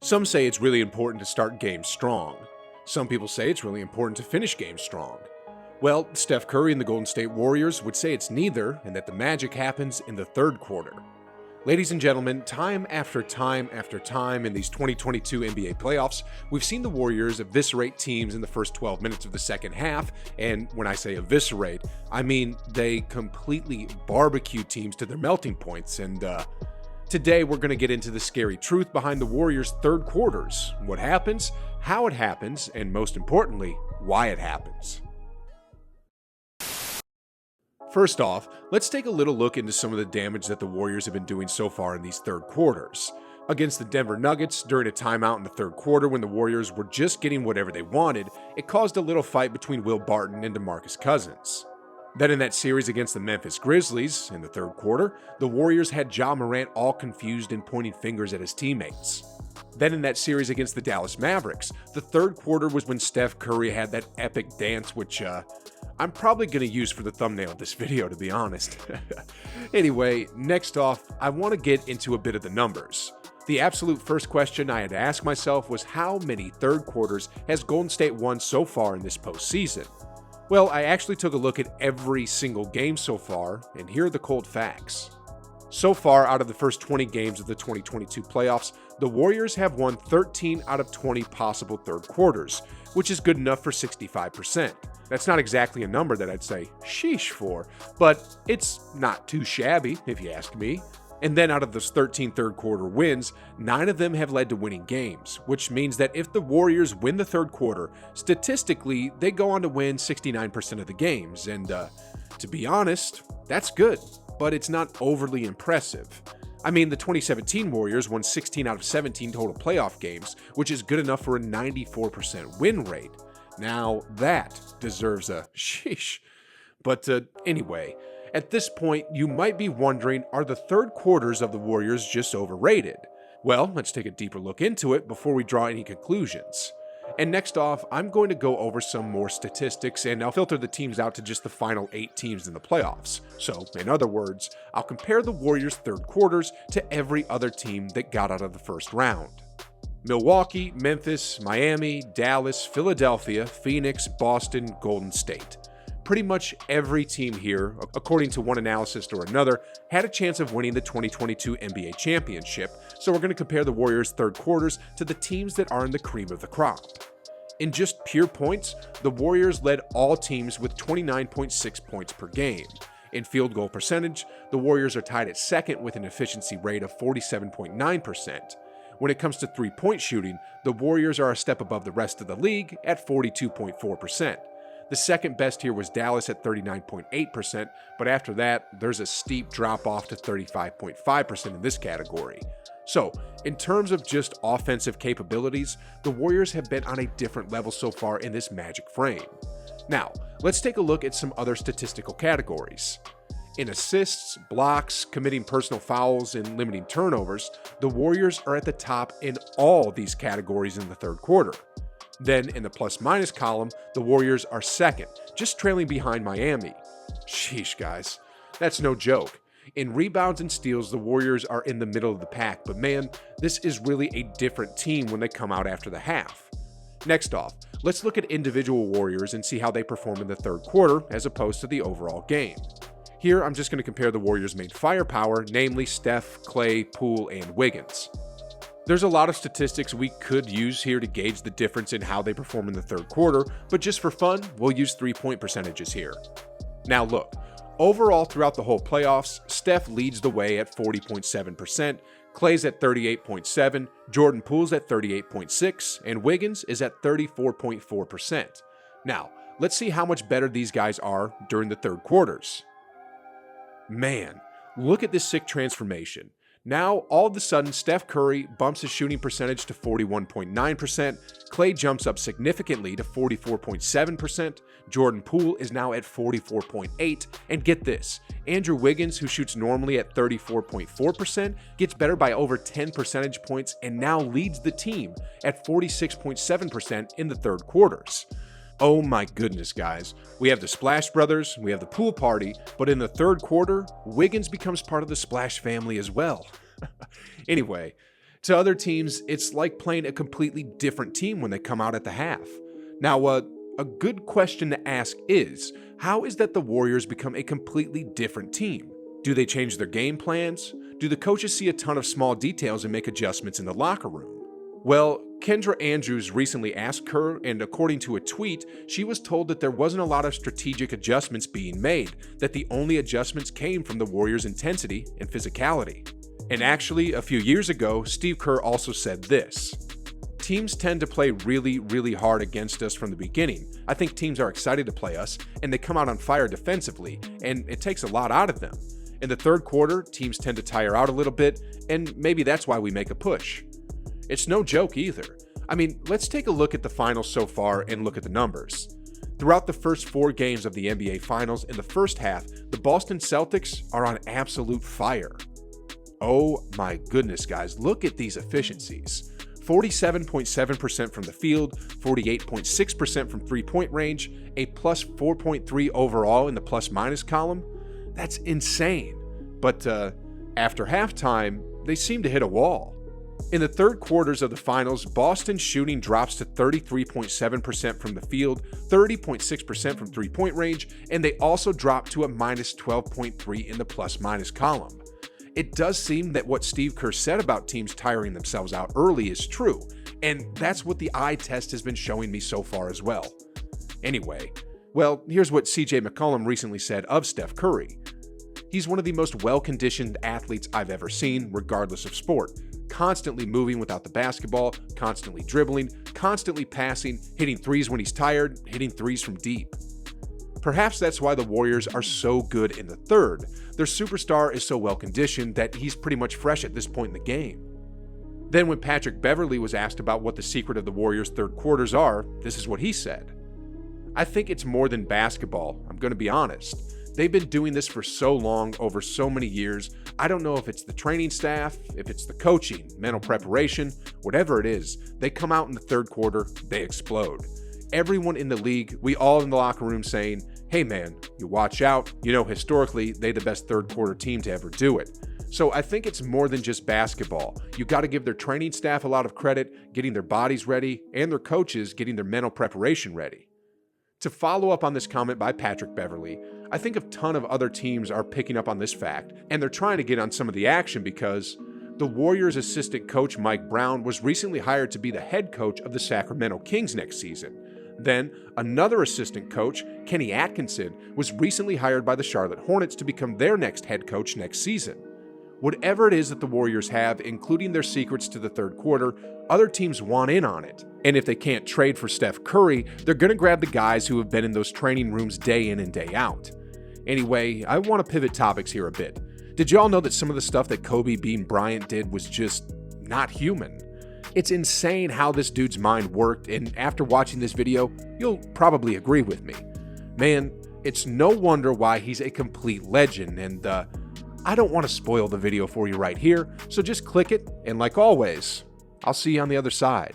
Some say it's really important to start games strong. Some people say it's really important to finish games strong. Well, Steph Curry and the Golden State Warriors would say it's neither, and that the magic happens in the third quarter. Ladies and gentlemen, time after time after time in these 2022 NBA playoffs, we've seen the Warriors eviscerate teams in the first 12 minutes of the second half, and when I say eviscerate, I mean they completely barbecue teams to their melting points, and today we're going to get into the scary truth behind the Warriors' third quarters, what happens, how it happens, and most importantly, why it happens. First off, let's take a little look into some of the damage that the Warriors have been doing so far in these third quarters. Against the Denver Nuggets, during a timeout in the third quarter when the Warriors were just getting whatever they wanted, it caused a little fight between Will Barton and DeMarcus Cousins. Then in that series against the Memphis Grizzlies, in the third quarter, the Warriors had Ja Morant all confused and pointing fingers at his teammates. Then in that series against the Dallas Mavericks, the third quarter was when Steph Curry had that epic dance, which I'm probably going to use for the thumbnail of this video, to be honest. Anyway, next off, I want to get into a bit of the numbers. The absolute first question I had to ask myself was how many third quarters has Golden State won so far in this postseason? Well, I actually took a look at every single game so far, and here are the cold facts. So far, out of the first 20 games of the 2022 playoffs, the Warriors have won 13 out of 20 possible third quarters, which is good enough for 65%. That's not exactly a number that I'd say sheesh for, but it's not too shabby, if you ask me. And then out of those 13 third quarter wins, 9 of them have led to winning games, which means that if the Warriors win the third quarter, statistically, they go on to win 69% of the games. And to be honest, that's good, but it's not overly impressive. I mean, the 2017 Warriors won 16 out of 17 total playoff games, which is good enough for a 94% win rate. Now, that deserves a sheesh. But anyway, at this point, you might be wondering, are the third quarters of the Warriors just overrated? Well, let's take a deeper look into it before we draw any conclusions. And next off, I'm going to go over some more statistics, and I'll filter the teams out to just the final 8 teams in the playoffs. So, in other words, I'll compare the Warriors' third quarters to every other team that got out of the first round. Milwaukee, Memphis, Miami, Dallas, Philadelphia, Phoenix, Boston, Golden State. Pretty much every team here, according to one analyst or another, had a chance of winning the 2022 NBA championship, so we're going to compare the Warriors' third quarters to the teams that are in the cream of the crop. In just pure points, the Warriors led all teams with 29.6 points per game. In field goal percentage, the Warriors are tied at second with an efficiency rate of 47.9%. When it comes to three-point shooting, the Warriors are a step above the rest of the league at 42.4%. The second best here was Dallas at 39.8%, but after that, there's a steep drop off to 35.5% in this category. So, in terms of just offensive capabilities, the Warriors have been on a different level so far in this magic frame. Now, let's take a look at some other statistical categories. In assists, blocks, committing personal fouls, and limiting turnovers, the Warriors are at the top in all these categories in the third quarter. Then in the plus-minus column, the Warriors are second, just trailing behind Miami. Sheesh, guys, that's no joke. In rebounds and steals, the Warriors are in the middle of the pack, but man, this is really a different team when they come out after the half. Next off, let's look at individual Warriors and see how they perform in the third quarter as opposed to the overall game. Here, I'm just going to compare the Warriors' main firepower, namely Steph, Clay, Poole, and Wiggins. There's a lot of statistics we could use here to gauge the difference in how they perform in the third quarter, but just for fun, we'll use 3-point percentages here. Now look, overall throughout the whole playoffs, Steph leads the way at 40.7%, Clay's at 38.7%, Jordan Poole's at 38.6%, and Wiggins is at 34.4%. Now, let's see how much better these guys are during the third quarters. Man, look at this sick transformation. Now, all of a sudden, Steph Curry bumps his shooting percentage to 41.9%, Clay jumps up significantly to 44.7%, Jordan Poole is now at 44.8%, and get this, Andrew Wiggins, who shoots normally at 34.4%, gets better by over 10 percentage points and now leads the team at 46.7% in the third quarters. Oh my goodness, guys. We have the Splash Brothers, we have the Pool Party, but in the third quarter, Wiggins becomes part of the Splash family as well. Anyway, To other teams, it's like playing a completely different team when they come out at the half. Now, a good question to ask is, how is that the Warriors become a completely different team? Do they change their game plans? Do the coaches see a ton of small details and make adjustments in the locker room? Well, Kendra Andrews recently asked Kerr, and according to a tweet, she was told that there wasn't a lot of strategic adjustments being made, that the only adjustments came from the Warriors' intensity and physicality. And actually, a few years ago, Steve Kerr also said this: "Teams tend to play really, really hard against us from the beginning. I think teams are excited to play us, and they come out on fire defensively, and it takes a lot out of them. In the third quarter, teams tend to tire out a little bit, and maybe that's why we make a push." It's no joke either. I mean, let's take a look at the finals so far and look at the numbers. Throughout the first 4 games of the NBA Finals in the first half, the Boston Celtics are on absolute fire. Oh my goodness, guys, look at these efficiencies. 47.7% from the field, 48.6% from three-point range, a plus 4.3 overall in the plus-minus column. That's insane. But after halftime, they seem to hit a wall. In the third quarters of the finals, Boston's shooting drops to 33.7% from the field, 30.6% from three-point range, and they also drop to a minus 12.3 in the plus-minus column. It does seem that what Steve Kerr said about teams tiring themselves out early is true, and that's what the eye test has been showing me so far as well. Anyway, well, here's what CJ McCollum recently said of Steph Curry. "He's one of the most well-conditioned athletes I've ever seen, regardless of sport. Constantly moving without the basketball, constantly dribbling, constantly passing, hitting threes when he's tired, hitting threes from deep." Perhaps that's why the Warriors are so good in the third. Their superstar is so well-conditioned that he's pretty much fresh at this point in the game. Then when Patrick Beverley was asked about what the secret of the Warriors' third quarters are, this is what he said: "I think it's more than basketball, I'm going to be honest. They've been doing this for so long, over so many years. I don't know if it's the training staff, if it's the coaching, mental preparation, whatever it is. They come out in the third quarter, they explode. Everyone in the league, we all in the locker room saying, hey man, you watch out. You know, historically, they're the best third quarter team to ever do it. So I think it's more than just basketball. You got to give their training staff a lot of credit, getting their bodies ready, and their coaches getting their mental preparation ready." To follow up on this comment by Patrick Beverley, I think a ton of other teams are picking up on this fact, and they're trying to get on some of the action because the Warriors' assistant coach Mike Brown was recently hired to be the head coach of the Sacramento Kings next season. Then, another assistant coach, Kenny Atkinson, was recently hired by the Charlotte Hornets to become their next head coach next season. Whatever it is that the Warriors have, including their secrets to the third quarter, other teams want in on it. And if they can't trade for Steph Curry, they're going to grab the guys who have been in those training rooms day in and day out. Anyway, I want to pivot topics here a bit. Did y'all know that some of the stuff that Kobe Bean Bryant did was just not human? It's insane how this dude's mind worked, and after watching this video, you'll probably agree with me. Man, it's no wonder why he's a complete legend, and I don't want to spoil the video for you right here, so just click it, and like always, I'll see you on the other side.